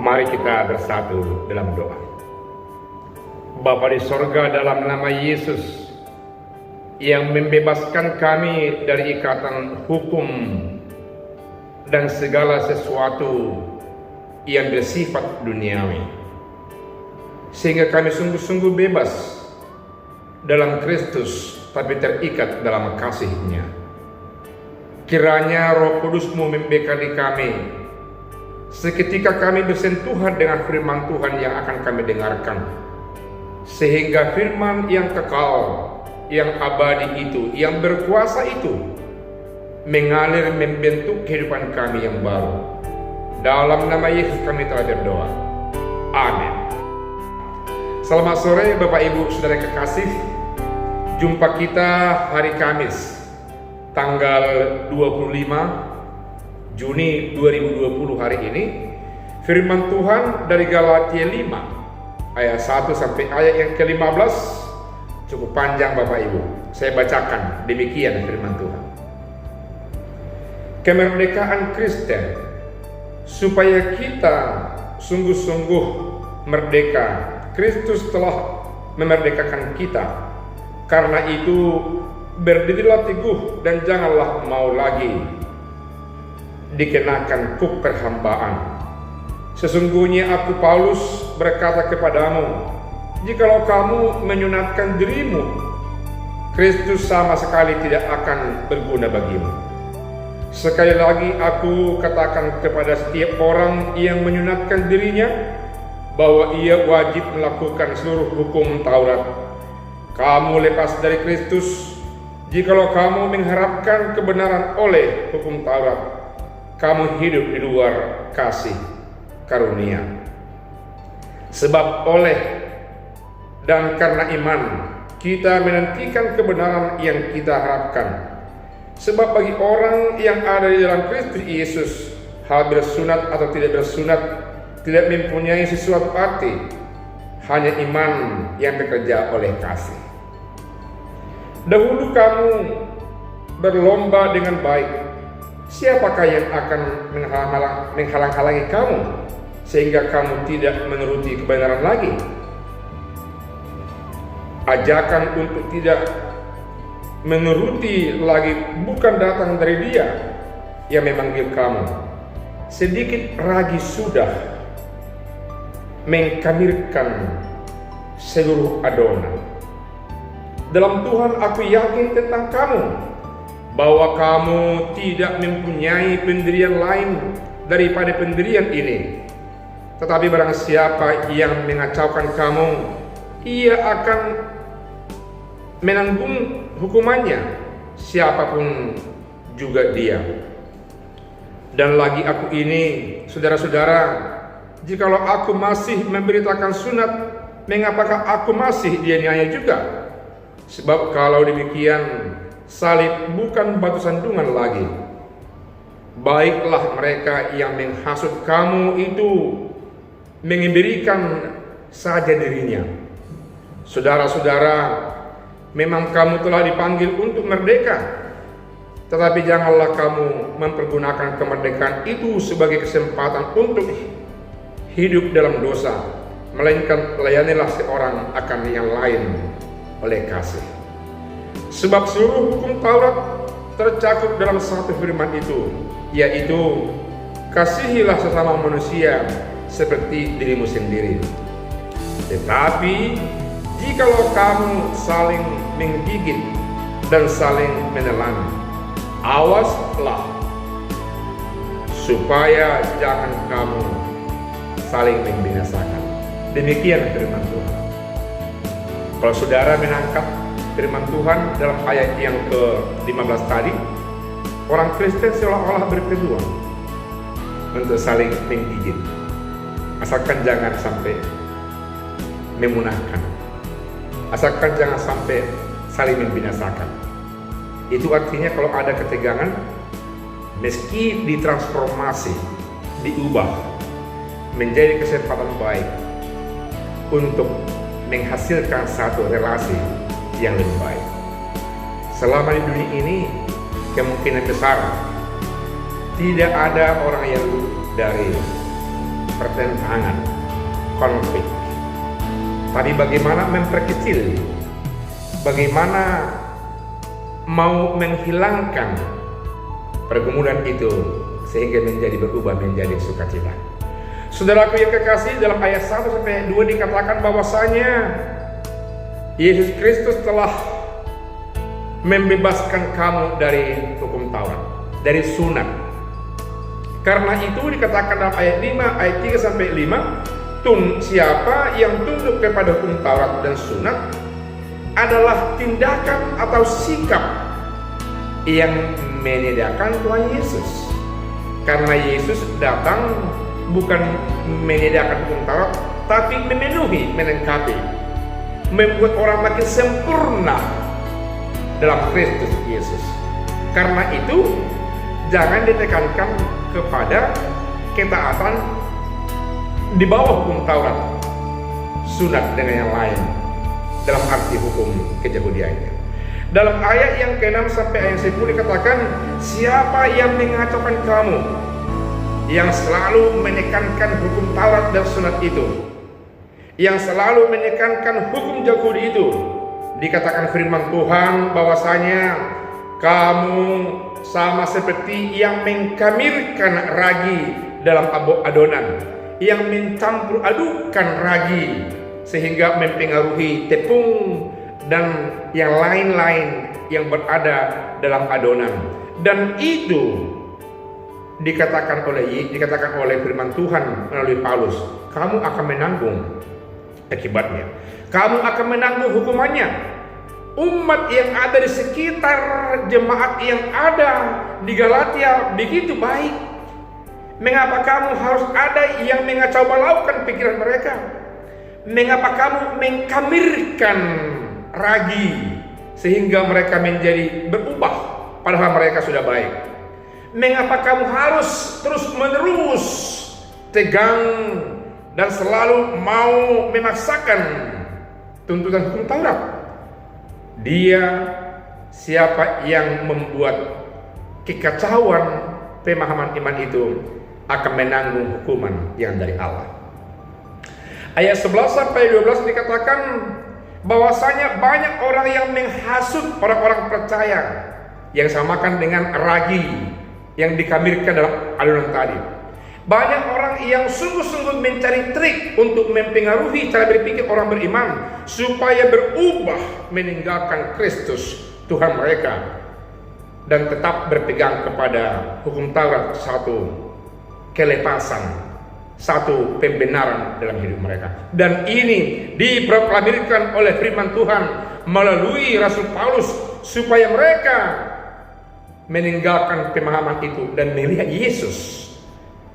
Mari kita bersatu dalam doa. Bapa di sorga, dalam nama Yesus yang membebaskan kami dari ikatan hukum dan segala sesuatu yang bersifat duniawi, sehingga kami sungguh-sungguh bebas dalam Kristus, tapi terikat dalam kasih-Nya. Kiranya Roh Kudus-Mu membekali kami seketika kami bersentuhan dengan firman Tuhan yang akan kami dengarkan, sehingga firman yang kekal, yang abadi itu, yang berkuasa itu mengalir membentuk kehidupan kami yang baru. Dalam nama Yesus kami telah berdoa. Amin. Selamat sore Bapak Ibu Saudara kekasih. Jumpa kita hari Kamis tanggal 25 Juni 2020 hari ini. Firman Tuhan dari Galatia 5 ayat 1 sampai ayat yang ke-15. Cukup panjang Bapak Ibu. Saya bacakan demikian firman Tuhan. Kemerdekaan Kristen, supaya kita sungguh-sungguh merdeka. Kristus telah memerdekakan kita. Karena itu berdirilah teguh dan janganlah mau lagi dikenakan kuk perhambaan. Sesungguhnya aku Paulus berkata kepadamu, jikalau kamu menyunatkan dirimu, Kristus sama sekali tidak akan berguna bagimu. Sekali lagi aku katakan kepada setiap orang yang menyunatkan dirinya bahwa ia wajib melakukan seluruh hukum Taurat. Kamu lepas dari Kristus jikalau kamu mengharapkan kebenaran oleh hukum Taurat. Kamu hidup di luar kasih karunia. Sebab oleh dan karena iman kita menantikan kebenaran yang kita harapkan. Sebab bagi orang yang ada di dalam Kristus Yesus, hal bersunat atau tidak bersunat tidak mempunyai sesuatu arti, hanya iman yang bekerja oleh kasih. Dahulu kamu berlomba dengan baik. Siapakah yang akan menghalang-halangi kamu sehingga kamu tidak menuruti kebenaran lagi? Ajakan untuk tidak menuruti lagi bukan datang dari Dia yang memanggil kamu. Sedikit lagi sudah mengkamirkan seluruh adonan. Dalam Tuhan aku yakin tentang kamu, bahwa kamu tidak mempunyai pendirian lain daripada pendirian ini. Tetapi barang siapa yang mengacaukan kamu, ia akan menanggung hukumannya, siapapun juga dia. Dan lagi aku ini, saudara-saudara, jikalau aku masih memberitakan sunat, mengapakah aku masih dianiaya juga? Sebab kalau demikian, salib bukan batu sandungan lagi. Baiklah mereka yang menghasut kamu itu memberikan saja dirinya. Saudara-saudara, memang kamu telah dipanggil untuk merdeka. Tetapi janganlah kamu mempergunakan kemerdekaan itu sebagai kesempatan untuk hidup dalam dosa, melainkan layanilah seorang akan yang lain oleh kasih. Sebab seluruh hukum Taurat tercakup dalam satu firman itu, yaitu kasihilah sesama manusia seperti dirimu sendiri. Tetapi jikalau kamu saling menggigit dan saling menelan, awaslah supaya jangan kamu saling membinasakan. Demikian firman Tuhan. Kalau saudara menangkap firman Tuhan dalam ayat yang ke-15 tadi, orang Kristen seolah-olah berpeluang untuk saling menggigit, asalkan jangan sampai memunahkan, asalkan jangan sampai saling membinasakan. Itu artinya kalau ada ketegangan, meski ditransformasi, diubah menjadi kesempatan baik untuk menghasilkan satu relasi yang lebih baik. Selama di dunia ini, kemungkinan besar tidak ada orang yang luput dari pertentangan, konflik. Tapi bagaimana memperkecil, bagaimana mau menghilangkan pergumulan itu sehingga berubah menjadi sukacita. Saudaraku yang kekasih, dalam ayat 1 sampai 2 dikatakan bahwasanya Yesus Kristus telah membebaskan kamu dari hukum Taurat, dari sunat. Karena itu dikatakan dalam ayat 5, ayat 3 sampai 5, siapa yang tunduk kepada hukum Taurat dan sunat adalah tindakan atau sikap yang menyediakan Tuhan Yesus. Karena Yesus datang bukan menyediakan hukum Taurat, tapi memenuhi, melengkapi, membuat orang makin sempurna dalam Kristus Yesus. Karena itu jangan ditekankan kepada ketaatan di bawah hukum Taurat, sunat dengan yang lain dalam arti hukum keyahudiannya. Dalam ayat yang ke-6 sampai ayat 10 dikatakan, siapa yang mengacaukan kamu, yang selalu menekankan hukum Taurat dan sunat itu, yang selalu menekankan hukum Yahudi itu, dikatakan firman Tuhan bahwasanya kamu sama seperti yang mengkamirkan ragi dalam adonan, yang mencampur adukan ragi sehingga mempengaruhi tepung dan yang lain-lain yang berada dalam adonan. Dan itu dikatakan oleh firman Tuhan melalui Paulus, kamu akan menanggung akibatnya, kamu akan menanggung hukumannya. Umat yang ada di sekitar jemaat yang ada di Galatia begitu baik, mengapa kamu harus ada yang mengacau balaukan pikiran mereka? Mengapa kamu mengkamirkan ragi sehingga mereka menjadi berubah padahal mereka sudah baik? Mengapa kamu harus terus-menerus tegang dan selalu mau memaksakan tuntutan hukum Taurat? Siapa yang membuat kekacauan pemahaman iman itu akan menanggung hukuman yang dari Allah. Ayat 11 sampai 12 dikatakan bahwasanya banyak orang yang menghasut orang-orang percaya, yang samakan dengan ragi yang dikamirkan dalam adonan tadi. Banyak orang yang sungguh-sungguh mencari trik untuk mempengaruhi cara berpikir orang beriman supaya berubah meninggalkan Kristus Tuhan mereka dan tetap berpegang kepada hukum Taurat, satu kelepasan, satu pembenaran dalam hidup mereka. Dan ini diproklamirkan oleh firman Tuhan melalui Rasul Paulus supaya mereka meninggalkan pemahaman itu dan melihat Yesus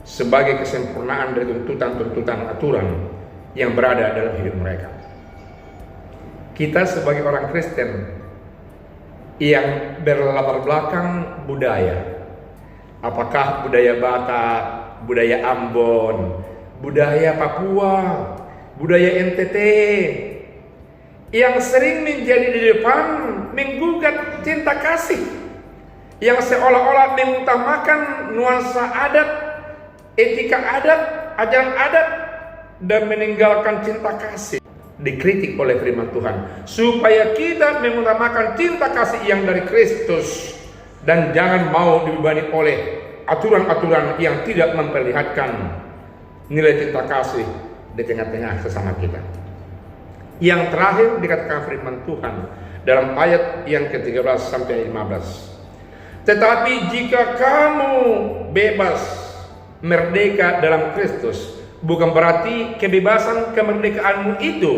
sebagai kesempurnaan dari tuntutan-tuntutan aturan yang berada dalam hidup mereka. Kita sebagai orang Kristen yang berlatar belakang budaya, apakah budaya Batak, budaya Ambon, budaya Papua, budaya NTT, yang sering menjadi di depan menggugat cinta kasih, yang seolah-olah mengutamakan nuansa adat, etika adat, ajaran adat, dan meninggalkan cinta kasih. Dikritik oleh firman Tuhan supaya kita mengutamakan cinta kasih yang dari Kristus dan jangan mau dibebani oleh aturan-aturan yang tidak memperlihatkan nilai cinta kasih di tengah-tengah sesama kita. Yang terakhir dikatakan firman Tuhan dalam ayat yang ke-13 sampai 15. Tetapi jika kamu bebas, merdeka dalam Kristus, bukan berarti kebebasan kemerdekaanmu itu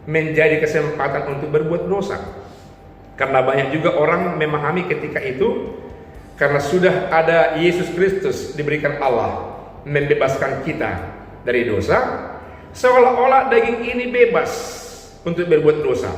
menjadi kesempatan untuk berbuat dosa. Karena banyak juga orang memahami ketika itu, karena sudah ada Yesus Kristus diberikan Allah membebaskan kita dari dosa, seolah-olah daging ini bebas untuk berbuat dosa.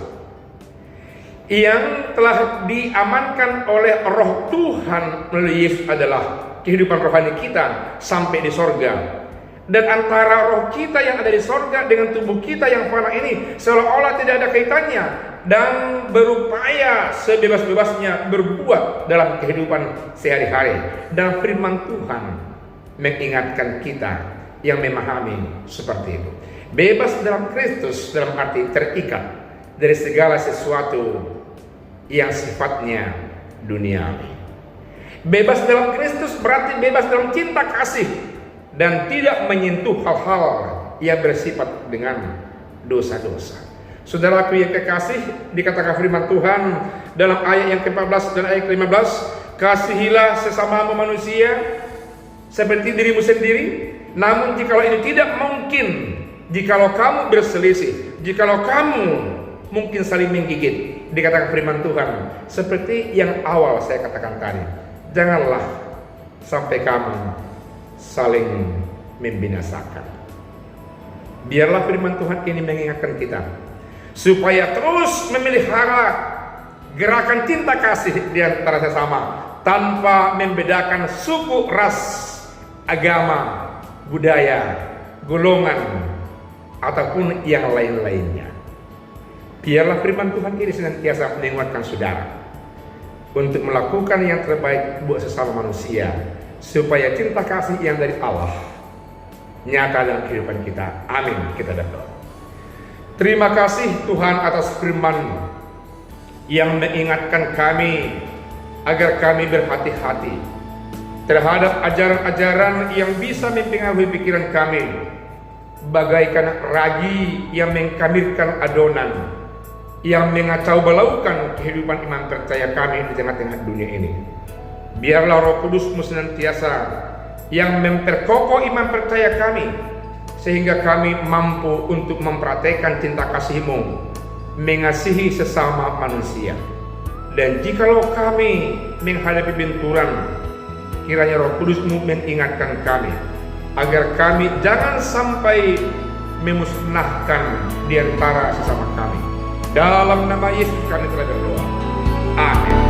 Yang telah diamankan oleh Roh Tuhan melalui Yesus adalah kehidupan rohani kita sampai di sorga. Dan antara roh kita yang ada di sorga dengan tubuh kita yang fana ini seolah-olah tidak ada kaitannya, dan berupaya sebebas-bebasnya berbuat dalam kehidupan sehari-hari. Dan firman Tuhan mengingatkan kita yang memahami seperti itu. Bebas dalam Kristus dalam arti terikat dari segala sesuatu yang sifatnya duniawi. Bebas dalam Kristus berarti bebas dalam cinta kasih dan tidak menyentuh hal-hal yang bersifat dengan dosa-dosa. Saudaraku yang kekasih, dikatakan firman Tuhan dalam ayat yang ke-14 dan ayat ke-15, kasihilah sesamamu manusia seperti dirimu sendiri. Namun jikalau ini tidak mungkin, jikalau kamu berselisih, jikalau kamu mungkin saling menggigit, dikatakan firman Tuhan seperti yang awal saya katakan tadi, janganlah sampai kamu saling membinasakan. Biarlah firman Tuhan ini mengingatkan kita supaya terus memelihara gerakan cinta kasih di antara sesama tanpa membedakan suku, ras, agama, budaya, golongan, ataupun yang lain-lainnya. Biarlah firman Tuhan ini senantiasa menguatkan saudara untuk melakukan yang terbaik buat sesama manusia, supaya cinta kasih yang dari Allah nyata dalam kehidupan kita. Amin. Kita berdoa. Terima kasih Tuhan atas firman yang mengingatkan kami agar kami berhati-hati terhadap ajaran-ajaran yang bisa mempengaruhi pikiran kami, bagaikan ragi yang mengkamirkan adonan, yang mengacau balaukan kehidupan iman percaya kami di tengah-tengah dunia ini. Biarlah Roh Kudus-Mu senantiasa yang memperkokoh iman percaya kami, sehingga kami mampu untuk mempraktekkan cinta kasih-Mu, mengasihi sesama manusia. Dan jikalau kami menghadapi benturan, kiranya Roh Kudus-Mu mengingatkan kami agar kami jangan sampai memusnahkan di antara sesama kami. Dalam nama Yesus kami telah berdoa. Amin.